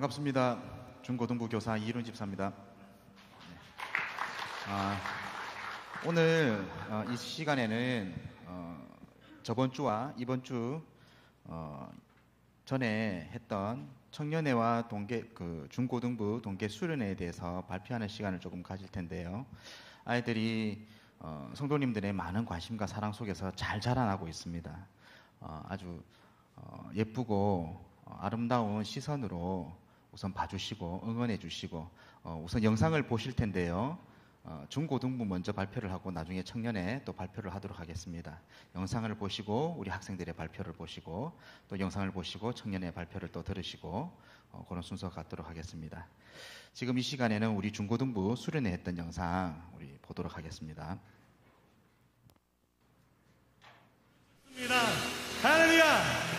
반갑습니다. 중고등부 교사 이일훈 집사입니다. 오늘 이 시간에는 저번 주와 이번 주 전에 했던 청년회와 중고등부 동계 수련회에 대해서 발표하는 시간을 조금 가질 텐데요. 아이들이 성도님들의 많은 관심과 사랑 속에서 잘 자라나고 있습니다. 아주 예쁘고 아름다운 시선으로 우선 봐주시고 응원해 주시고 우선 영상을 보실 텐데요. 중고등부 먼저 발표를 하고 나중에 청년회 또 발표를 하도록 하겠습니다. 영상을 보시고 우리 학생들의 발표를 보시고 또 영상을 보시고 청년회 발표를 또 들으시고 그런 순서가 갖도록 하겠습니다. 지금 이 시간에는 우리 중고등부 수련회 했던 영상 우리 보도록 하겠습니다. 할렐루야!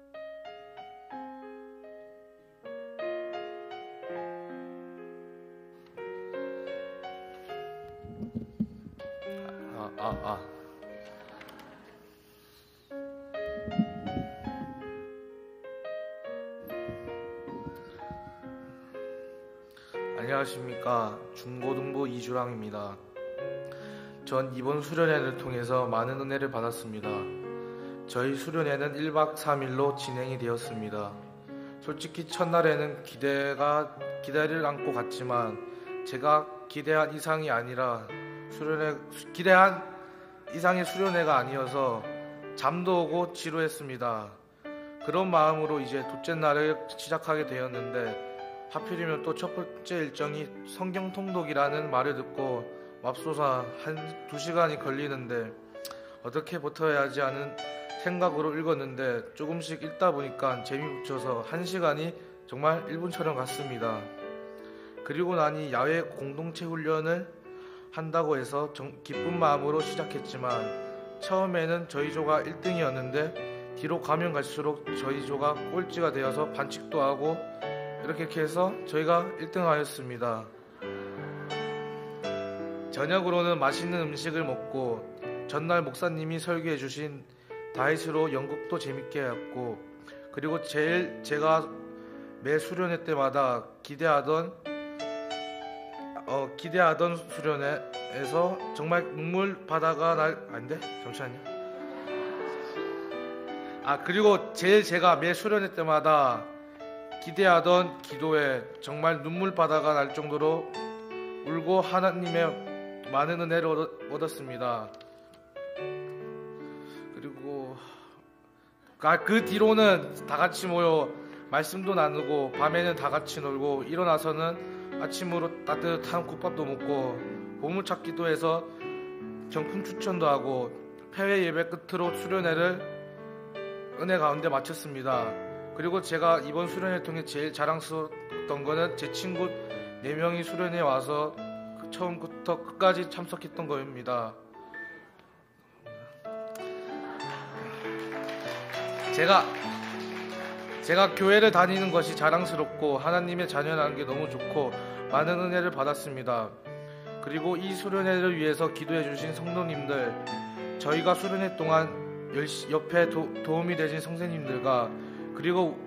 안녕하십니까. 중고등부 이주랑입니다. 전 이번 수련회를 통해서 많은 은혜를 받았습니다. 저희 수련회는 1박 3일로 진행이 되었습니다. 솔직히 첫날에는 기대를 안고 갔지만 제가 기대한 이상이 아니라 기대한 이상의 수련회가 아니어서 잠도 오고 지루했습니다. 그런 마음으로 이제 둘째 날을 시작하게 되었는데 하필이면 또 첫 번째 일정이 성경 통독이라는 말을 듣고 맙소사 2시간이 걸리는데 어떻게 버텨야 하지 하는 생각으로 읽었는데 조금씩 읽다 보니까 재미 붙여서 1시간이 정말 1분처럼 갔습니다. 그리고 나니 야외 공동체 훈련을 한다고 해서 기쁜 마음으로 시작했지만 처음에는 저희 조가 1등이었는데 뒤로 가면 갈수록 저희 조가 꼴찌가 되어서 반칙도 하고 이렇게 해서 저희가 1등하였습니다. 저녁으로는 맛있는 음식을 먹고 전날 목사님이 설교해 주신 다윗으로 연극도 재밌게 했고 그리고 제가 매 수련회 때마다 기대하던 수련회에서 정말 눈물 바다가 그리고 제가 매 수련회 때마다 기대하던 기도에 정말 눈물 바다가 날 정도로 울고 하나님의 많은 은혜를 얻었습니다. 그리고 그 뒤로는 다 같이 모여 말씀도 나누고 밤에는 다 같이 놀고 일어나서는 아침으로 따뜻한 국밥도 먹고 보물찾기도 해서 경품 추천도 하고 폐회 예배 끝으로 수련회를 은혜 가운데 마쳤습니다. 그리고 제가 이번 수련회 통해 제일 자랑스러웠던 거는 제 친구 4명이 수련회에 와서 처음부터 끝까지 참석했던 거입니다. 제가 교회를 다니는 것이 자랑스럽고 하나님의 자녀라는 게 너무 좋고 많은 은혜를 받았습니다. 그리고 이 수련회를 위해서 기도해 주신 성도님들, 저희가 수련회 동안 옆에 도움이 되신 선생님들과 그리고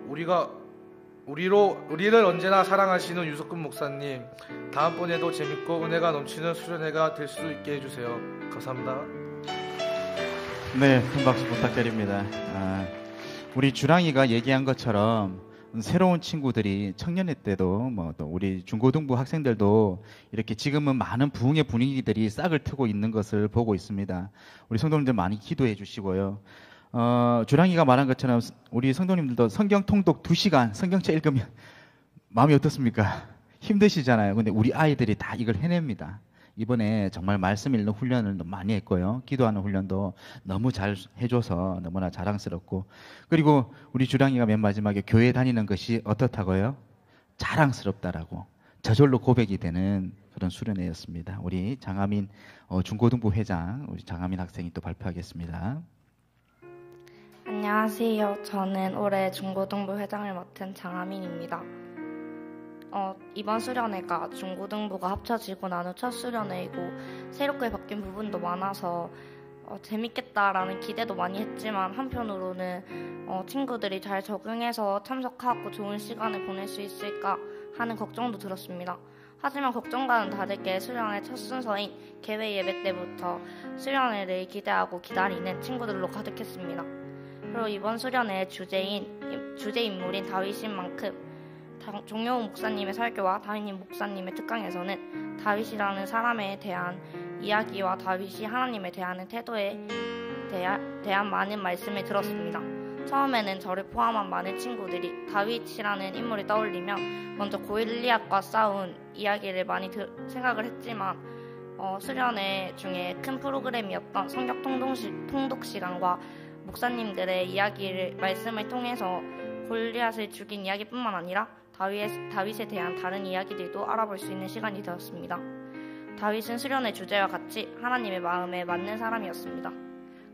우리를 언제나 사랑하시는 유석근 목사님, 다음번에도 재밌고 은혜가 넘치는 수련회가 될 수 있게 해주세요. 감사합니다. 네, 큰 박수 부탁드립니다. 우리 주랑이가 얘기한 것처럼 새로운 친구들이 청년회 때도 또 우리 중고등부 학생들도 이렇게 지금은 많은 부흥의 분위기들이 싹을 트고 있는 것을 보고 있습니다. 우리 성도님들 많이 기도해 주시고요. 주랑이가 말한 것처럼 우리 성도님들도 성경 통독 2시간 성경책 읽으면 마음이 어떻습니까? 힘드시잖아요. 근데 우리 아이들이 다 이걸 해냅니다. 이번에 정말 말씀 읽는 훈련을 많이 했고요. 기도하는 훈련도 너무 잘 해줘서 너무나 자랑스럽고, 그리고 우리 주랑이가 맨 마지막에 교회 다니는 것이 어떻다고요? 자랑스럽다라고 저절로 고백이 되는 그런 수련회였습니다. 우리 장하민 중고등부 회장, 우리 장하민 학생이 또 발표하겠습니다. 안녕하세요. 저는 올해 중고등부 회장을 맡은 장하민입니다. 이번 수련회가 중고등부가 합쳐지고 난 후 첫 수련회이고 새롭게 바뀐 부분도 많아서 재밌겠다라는 기대도 많이 했지만 한편으로는 친구들이 잘 적응해서 참석하고 좋은 시간을 보낼 수 있을까 하는 걱정도 들었습니다. 하지만 걱정과는 다르게 수련회 첫 순서인 개회 예배 때부터 수련회를 기대하고 기다리는 친구들로 가득했습니다. 그리고 이번 수련회의 주제 인물인 다윗인 만큼 종효웅 목사님의 설교와 다윗님 목사님의 특강에서는 다윗이라는 사람에 대한 이야기와 다윗이 하나님에 대한 태도에 대한 많은 말씀을 들었습니다. 처음에는 저를 포함한 많은 친구들이 다윗이라는 인물을 떠올리면 먼저 고일리앗과 싸운 이야기를 많이 생각을 했지만 수련회 중에 큰 프로그램이었던 성경 통독 시간과 목사님들의 말씀을 통해서 골리앗을 죽인 이야기뿐만 아니라 다윗에 대한 다른 이야기들도 알아볼 수 있는 시간이 되었습니다. 다윗은 수련의 주제와 같이 하나님의 마음에 맞는 사람이었습니다.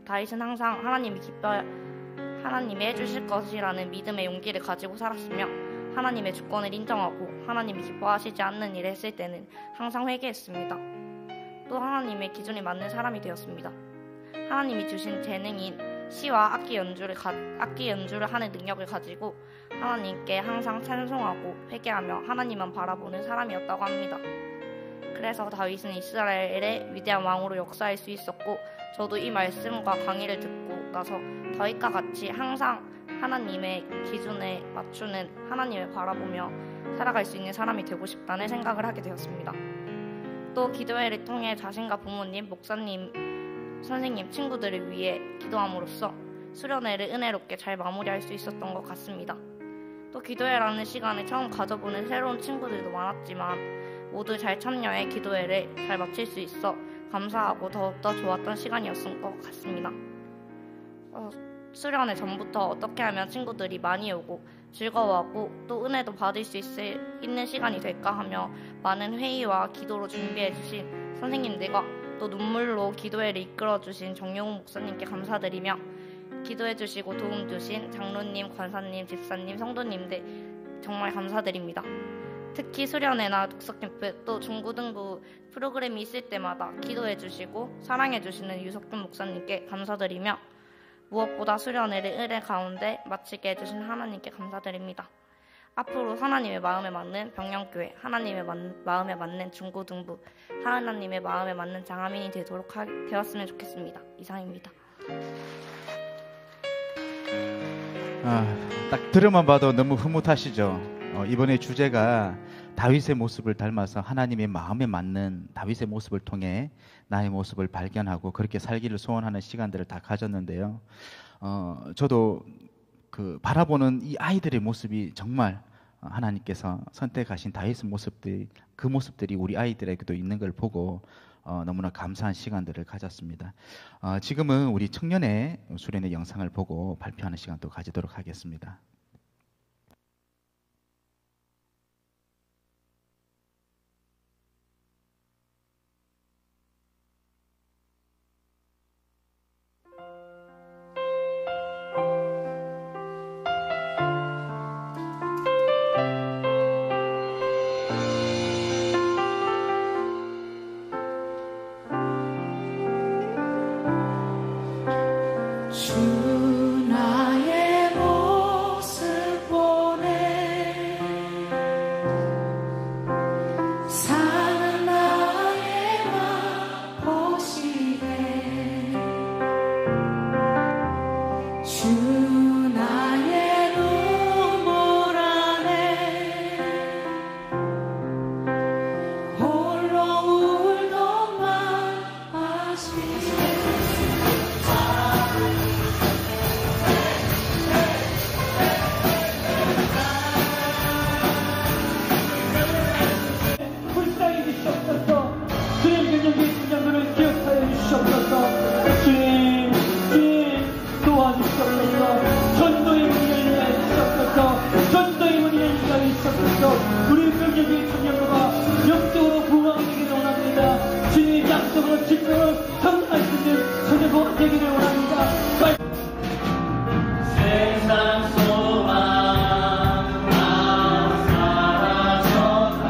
다윗은 항상 하나님이 해주실 것이라는 믿음의 용기를 가지고 살았으며 하나님의 주권을 인정하고 하나님이 기뻐하시지 않는 일을 했을 때는 항상 회개했습니다. 또 하나님의 기준에 맞는 사람이 되었습니다. 하나님이 주신 재능인 시와 악기 연주를 하는 능력을 가지고 하나님께 항상 찬송하고 회개하며 하나님만 바라보는 사람이었다고 합니다. 그래서 다윗은 이스라엘의 위대한 왕으로 역사할 수 있었고, 저도 이 말씀과 강의를 듣고 나서 다윗과 같이 항상 하나님의 기준에 맞추는 하나님을 바라보며 살아갈 수 있는 사람이 되고 싶다는 생각을 하게 되었습니다. 또 기도회를 통해 자신과 부모님, 목사님, 선생님, 친구들을 위해 기도함으로써 수련회를 은혜롭게 잘 마무리할 수 있었던 것 같습니다. 또 기도회라는 시간을 처음 가져보는 새로운 친구들도 많았지만 모두 잘 참여해 기도회를 잘 마칠 수 있어 감사하고 더욱더 좋았던 시간이었던 것 같습니다. 수련회 전부터 어떻게 하면 친구들이 많이 오고 즐거워하고 또 은혜도 받을 수 있는 시간이 될까 하며 많은 회의와 기도로 준비해 주신 선생님들과 또 눈물로 기도회를 이끌어 주신 정용훈 목사님께 감사드리며, 기도해 주시고 도움 주신 장로님, 권사님, 집사님, 성도님들 정말 감사드립니다. 특히 수련회나 독서캠프 또 중고등부 프로그램이 있을 때마다 기도해 주시고 사랑해 주시는 유석균 목사님께 감사드리며, 무엇보다 수련회를 은혜 가운데 마치게 해주신 하나님께 감사드립니다. 앞으로 하나님의 마음에 맞는 병영교회, 하나님의 마음에 맞는 중고등부, 하나님의 마음에 맞는 장하민이 되었으면 좋겠습니다. 이상입니다. 딱 들으만 봐도 너무 흐뭇하시죠? 이번에 주제가 다윗의 모습을 닮아서 하나님의 마음에 맞는 다윗의 모습을 통해 나의 모습을 발견하고 그렇게 살기를 소원하는 시간들을 다 가졌는데요. 저도 바라보는 이 아이들의 모습이 정말 하나님께서 선택하신 다윗의 모습들이, 그 모습들이 우리 아이들에게도 있는 걸 보고 너무나 감사한 시간들을 가졌습니다. 지금은 우리 청년의 수련회 영상을 보고 발표하는 시간도 가지도록 하겠습니다. 주 나의 모습 보네 사는 나의 맘 보시네 주 나의 눈물 안에 홀로 울던 맘 아시네 우리 병력의 청년부가 영적으로 부강되기를 원합니다. 주님의 약속으로 직분을 성공할 수 있는 청년부가 되기를 원합니다. 세상 소망 다 사라져가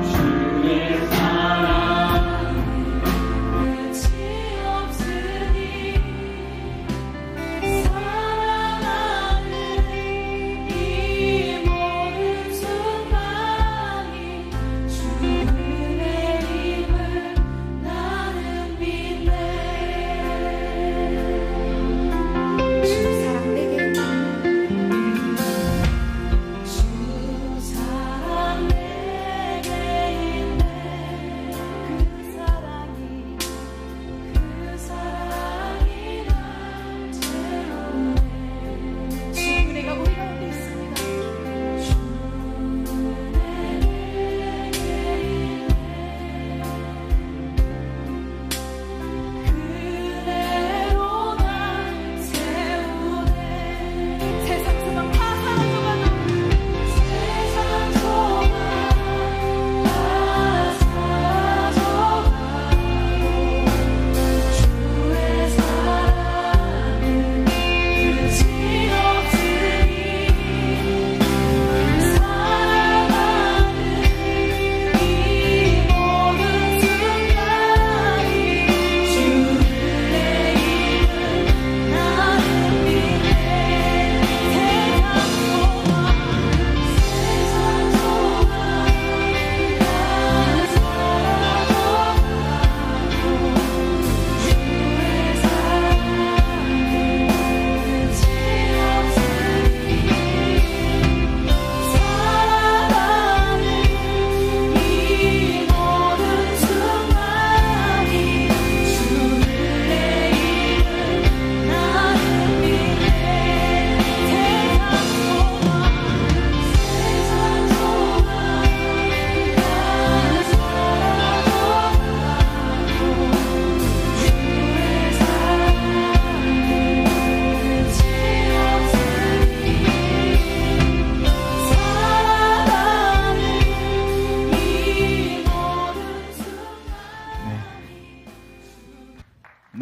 주의 사랑 끝이 없으니 사랑하는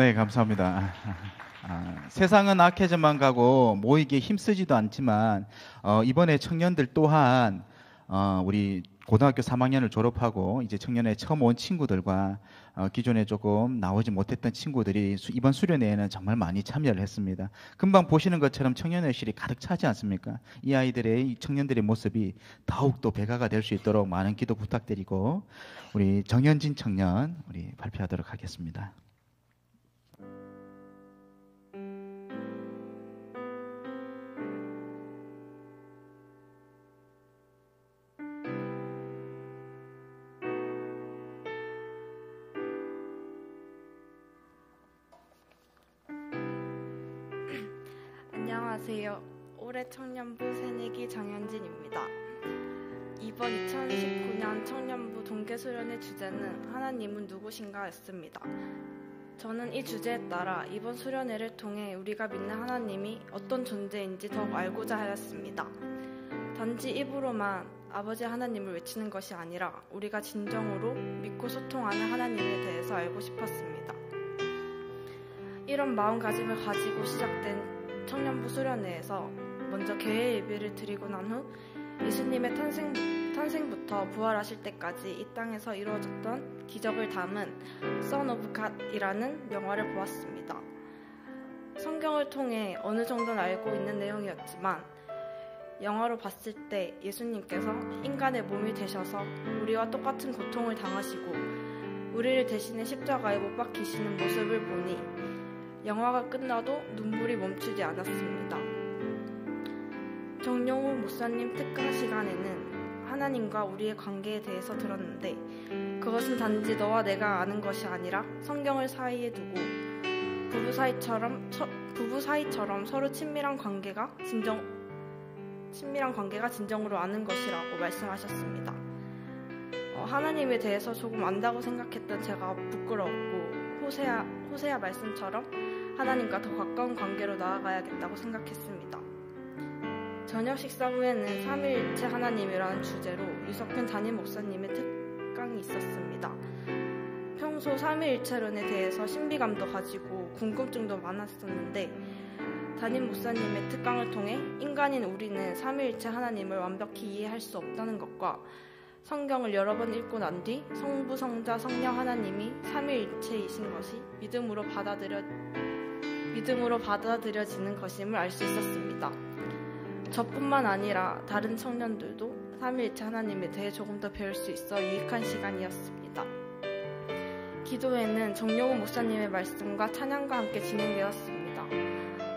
네, 감사합니다. 세상은 악해져만 가고 모이기에 힘쓰지도 않지만 이번에 청년들 또한 우리 고등학교 3학년을 졸업하고 이제 청년회 처음 온 친구들과 기존에 조금 나오지 못했던 친구들이 이번 수련회에는 정말 많이 참여를 했습니다. 금방 보시는 것처럼 청년회실이 가득 차지 않습니까? 이 아이들의 이 청년들의 모습이 더욱더 배가가 될 수 있도록 많은 기도 부탁드리고 우리 정현진 청년 우리 발표하도록 하겠습니다. 안녕하세요. 올해 청년부 새내기 정현진입니다. 이번 2019년 청년부 동계수련의 주제는 하나님은 누구신가 였습니다. 저는 이 주제에 따라 이번 수련회를 통해 우리가 믿는 하나님이 어떤 존재인지 더욱 알고자 하였습니다. 단지 입으로만 아버지 하나님을 외치는 것이 아니라 우리가 진정으로 믿고 소통하는 하나님에 대해서 알고 싶었습니다. 이런 마음가짐을 가지고 시작된 청년부 수련회에서 먼저 개회 예배를 드리고 난 후 예수님의 탄생부터 부활하실 때까지 이 땅에서 이루어졌던 기적을 담은 Son of God이라는 영화를 보았습니다. 성경을 통해 어느 정도는 알고 있는 내용이었지만 영화로 봤을 때 예수님께서 인간의 몸이 되셔서 우리와 똑같은 고통을 당하시고 우리를 대신해 십자가에 못 박히시는 모습을 보니 영화가 끝나도 눈물이 멈추지 않았습니다. 정용우 목사님 특강 시간에는 하나님과 우리의 관계에 대해서 들었는데 그것은 단지 너와 내가 아는 것이 아니라 성경을 사이에 두고 부부 사이처럼 서로 친밀한 관계가 진정으로 아는 것이라고 말씀하셨습니다. 하나님에 대해서 조금 안다고 생각했던 제가 부끄러웠고 호세아 말씀처럼 하나님과 더 가까운 관계로 나아가야겠다고 생각했습니다. 저녁 식사 후에는 삼위일체 하나님이라는 주제로 유석훈 담임 목사님의 특강이 있었습니다. 평소 삼위일체론에 대해서 신비감도 가지고 궁금증도 많았었는데 담임 목사님의 특강을 통해 인간인 우리는 삼위일체 하나님을 완벽히 이해할 수 없다는 것과 성경을 여러 번 읽고 난 뒤 성부, 성자, 성령 하나님이 삼위일체이신 것이 믿음으로 받아들여지는 것임을 알 수 있었습니다. 저뿐만 아니라 다른 청년들도 삼위일체 하나님에 대해 조금 더 배울 수 있어 유익한 시간이었습니다. 기도회는 정용훈 목사님의 말씀과 찬양과 함께 진행되었습니다.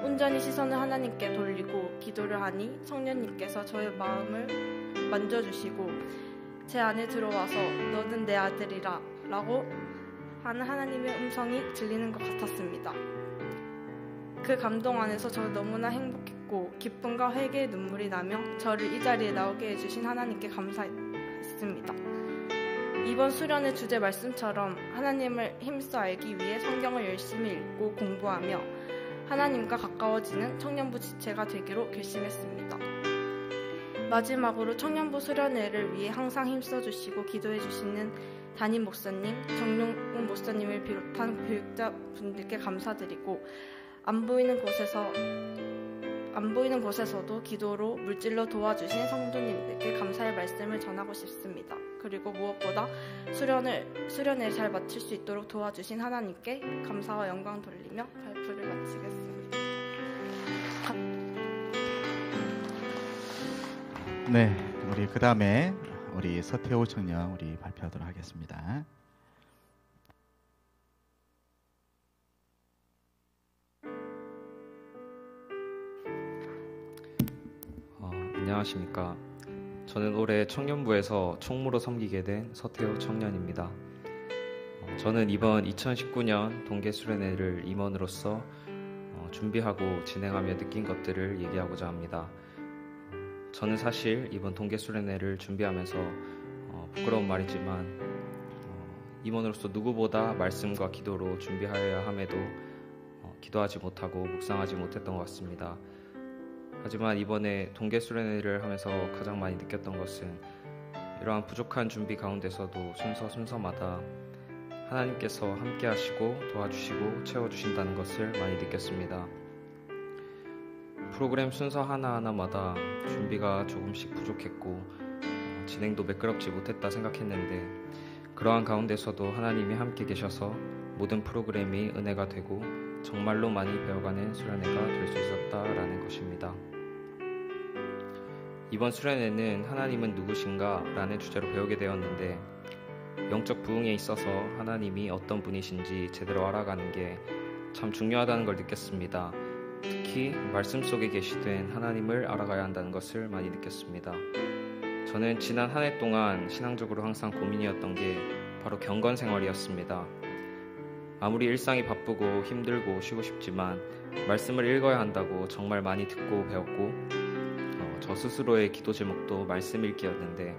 온전히 시선을 하나님께 돌리고 기도를 하니 청년님께서 저의 마음을 만져주시고 제 안에 들어와서 너는 내 아들이라 라고 하는 하나님의 음성이 들리는 것 같았습니다. 그 감동 안에서 저는 너무나 행복했고 기쁨과 회개의 눈물이 나며 저를 이 자리에 나오게 해주신 하나님께 감사했습니다. 이번 수련의 주제 말씀처럼 하나님을 힘써 알기 위해 성경을 열심히 읽고 공부하며 하나님과 가까워지는 청년부 지체가 되기로 결심했습니다. 마지막으로 청년부 수련회를 위해 항상 힘써주시고 기도해주시는 담임 목사님, 정용훈 목사님을 비롯한 교육자분들께 감사드리고 안 보이는 곳에서도 기도로 물질로 도와주신 성도님들께 감사의 말씀을 전하고 싶습니다. 그리고 무엇보다 수련회를 잘 마칠 수 있도록 도와주신 하나님께 감사와 영광 돌리며 발표를 마치겠습니다. 네, 우리 그 다음에 우리 서태호 청년 우리 발표하도록 하겠습니다. 안녕하십니까. 저는 올해 청년부에서 총무로 섬기게 된 서태호 청년입니다. 저는 이번 2019년 동계수련회를 임원으로서 준비하고 진행하며 느낀 것들을 얘기하고자 합니다. 저는 사실 이번 동계수련회를 준비하면서 부끄러운 말이지만 임원으로서 누구보다 말씀과 기도로 준비하여야 함에도 기도하지 못하고 묵상하지 못했던 것 같습니다. 하지만 이번에 동계수련회를 하면서 가장 많이 느꼈던 것은 이러한 부족한 준비 가운데서도 순서마다 하나님께서 함께 하시고 도와주시고 채워주신다는 것을 많이 느꼈습니다. 프로그램 순서 하나하나마다 준비가 조금씩 부족했고 진행도 매끄럽지 못했다 생각했는데 그러한 가운데서도 하나님이 함께 계셔서 모든 프로그램이 은혜가 되고 정말로 많이 배워가는 수련회가 될 수 있었다라는 것입니다. 이번 수련회는 하나님은 누구신가? 라는 주제로 배우게 되었는데 영적 부흥에 있어서 하나님이 어떤 분이신지 제대로 알아가는 게 참 중요하다는 걸 느꼈습니다. 특히 말씀 속에 계시된 하나님을 알아가야 한다는 것을 많이 느꼈습니다. 저는 지난 한 해 동안 신앙적으로 항상 고민이었던 게 바로 경건 생활이었습니다. 아무리 일상이 바쁘고 힘들고 쉬고 싶지만 말씀을 읽어야 한다고 정말 많이 듣고 배웠고 저 스스로의 기도 제목도 말씀 읽기였는데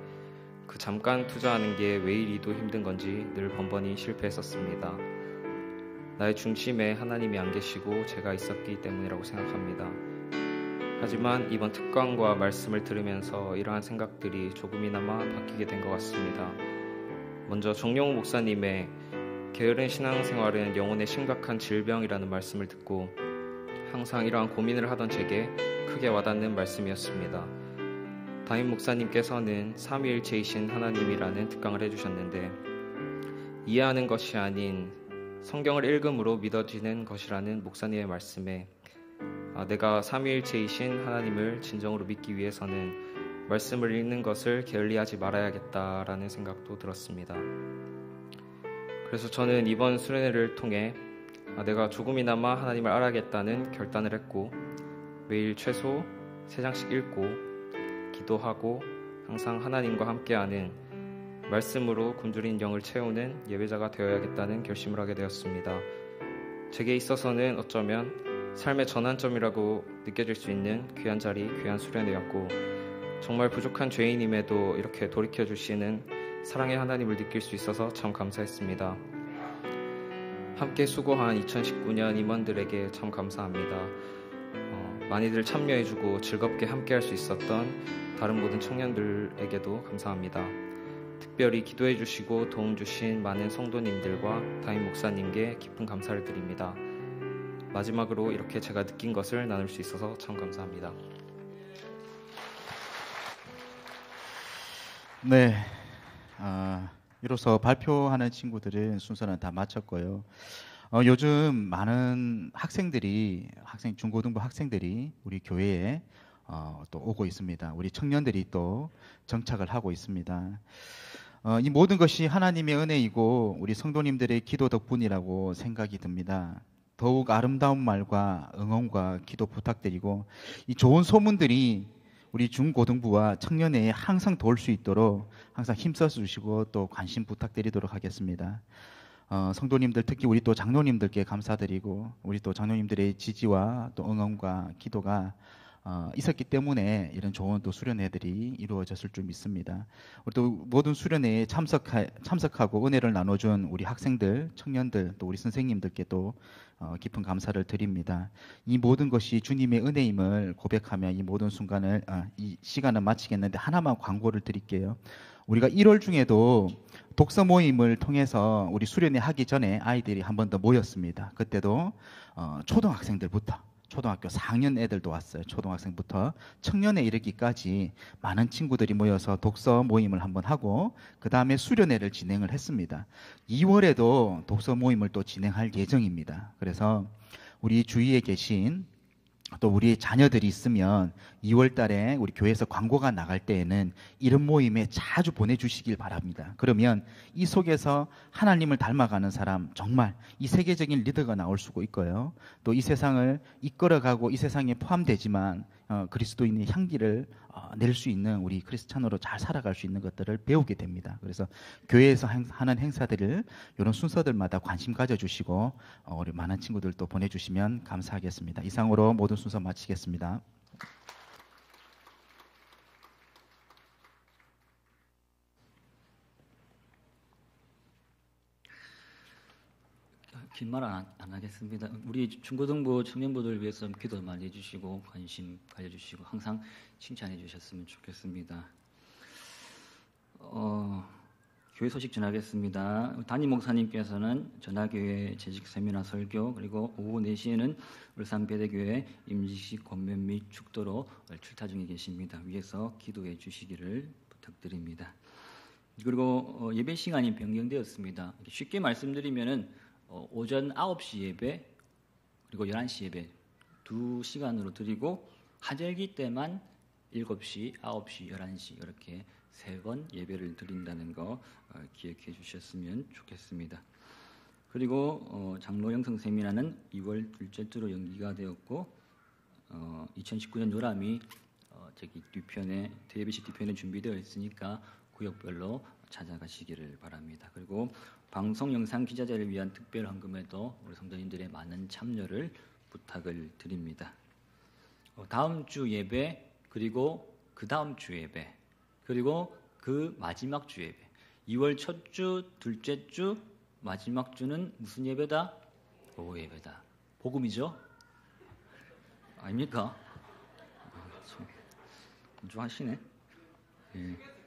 그 잠깐 투자하는 게 왜 이리도 힘든 건지 늘 번번이 실패했었습니다. 나의 중심에 하나님이 안 계시고 제가 있었기 때문이라고 생각합니다. 하지만 이번 특강과 말씀을 들으면서 이러한 생각들이 조금이나마 바뀌게 된 것 같습니다. 먼저 정용우 목사님의 게으른 신앙생활은 영혼의 심각한 질병이라는 말씀을 듣고 항상 이러한 고민을 하던 제게 크게 와닿는 말씀이었습니다. 담임 목사님께서는 삼위일체이신 하나님이라는 특강을 해주셨는데 이해하는 것이 아닌 성경을 읽음으로 믿어지는 것이라는 목사님의 말씀에 내가 삼위일체이신 하나님을 진정으로 믿기 위해서는 말씀을 읽는 것을 게을리하지 말아야겠다라는 생각도 들었습니다. 그래서 저는 이번 수련회를 통해 내가 조금이나마 하나님을 알아야겠다는 결단을 했고 매일 최소 3장씩 읽고 기도하고 항상 하나님과 함께하는 말씀으로 굶주린 영을 채우는 예배자가 되어야겠다는 결심을 하게 되었습니다. 제게 있어서는 어쩌면 삶의 전환점이라고 느껴질 수 있는 귀한 자리, 귀한 수련회였고 정말 부족한 죄인임에도 이렇게 돌이켜주시는 사랑의 하나님을 느낄 수 있어서 참 감사했습니다. 함께 수고한 2019년 임원들에게 참 감사합니다. 많이들 참여해주고 즐겁게 함께할 수 있었던 다른 모든 청년들에게도 감사합니다. 특별히 기도해주시고 도움 주신 많은 성도님들과 담임 목사님께 깊은 감사를 드립니다. 마지막으로 이렇게 제가 느낀 것을 나눌 수 있어서 참 감사합니다. 네, 이로써 발표하는 친구들은 순서는 다 마쳤고요. 요즘 많은 중고등부 학생들이 우리 교회에 또 오고 있습니다. 우리 청년들이 또 정착을 하고 있습니다. 이 모든 것이 하나님의 은혜이고 우리 성도님들의 기도 덕분이라고 생각이 듭니다. 더욱 아름다운 말과 응원과 기도 부탁드리고 이 좋은 소문들이 우리 중고등부와 청년회에 항상 도울 수 있도록 항상 힘써 주시고 또 관심 부탁드리도록 하겠습니다. 성도님들 특히 우리 또 장로님들께 감사드리고 우리 또 장로님들의 지지와 또 응원과 기도가 있었기 때문에 이런 좋은 또 수련회들이 이루어졌을 줄 믿습니다. 우리 또 모든 수련회에 참석하고 은혜를 나눠준 우리 학생들, 청년들, 또 우리 선생님들께 또 깊은 감사를 드립니다. 이 모든 것이 주님의 은혜임을 고백하며 이 모든 이 시간을 마치겠는데 하나만 광고를 드릴게요. 우리가 1월 중에도 독서 모임을 통해서 우리 수련회 하기 전에 아이들이 한 번 더 모였습니다. 그때도 초등학생들부터 초등학교 4학년 애들도 왔어요. 초등학생부터 청년회 이르기까지 많은 친구들이 모여서 독서 모임을 한번 하고 그 다음에 수련회를 진행을 했습니다. 2월에도 독서 모임을 또 진행할 예정입니다. 그래서 우리 주위에 계신 또 우리 자녀들이 있으면 2월 달에 우리 교회에서 광고가 나갈 때에는 이런 모임에 자주 보내주시길 바랍니다. 그러면 이 속에서 하나님을 닮아가는 사람, 정말 이 세계적인 리더가 나올 수가 있고요. 또 이 세상을 이끌어가고 이 세상에 포함되지만 그리스도인의 향기를 낼 수 있는 우리 크리스찬으로 잘 살아갈 수 있는 것들을 배우게 됩니다. 그래서 교회에서 하는 행사들을 이런 순서들마다 관심 가져주시고 우리 많은 친구들 또 보내주시면 감사하겠습니다. 이상으로 모든 순서 마치겠습니다. 긴 말 안 하겠습니다. 우리 중고등부 청년부들을 위해서 기도 많이 해주시고 관심 가져주시고 항상 칭찬해 주셨으면 좋겠습니다. 교회 소식 전하겠습니다. 담임 목사님께서는 전하교회 재직 세미나 설교, 그리고 오후 4시에는 울산 배대교회 임직식 권면 및 축도로 출타 중에 계십니다. 위에서 기도해 주시기를 부탁드립니다. 그리고 예배 시간이 변경되었습니다. 쉽게 말씀드리면은 오전 9시 예배 그리고 11시 예배 2시간으로 드리고 한절기 때만 7시, 9시, 11시 이렇게 3번 예배를 드린다는 거 기억해 주셨으면 좋겠습니다. 그리고 장로 영성 세미나는 2월 둘째 주로 연기가 되었고 2019년 요람이 저기 뒤편에 예배식 뒤편에 준비되어 있으니까 구역별로 찾아가시기를 바랍니다. 그리고 방송 영상 기자재를 위한 특별 헌금에도 우리 성도님들의 많은 참여를 부탁을 드립니다. 다음 주 예배 그리고 그 다음 주 예배 그리고 그 마지막 주 예배 2월 첫 주, 둘째 주, 마지막 주는 무슨 예배다? 오후 예배다. 복음이죠? 아닙니까? 좀 하시네. 예.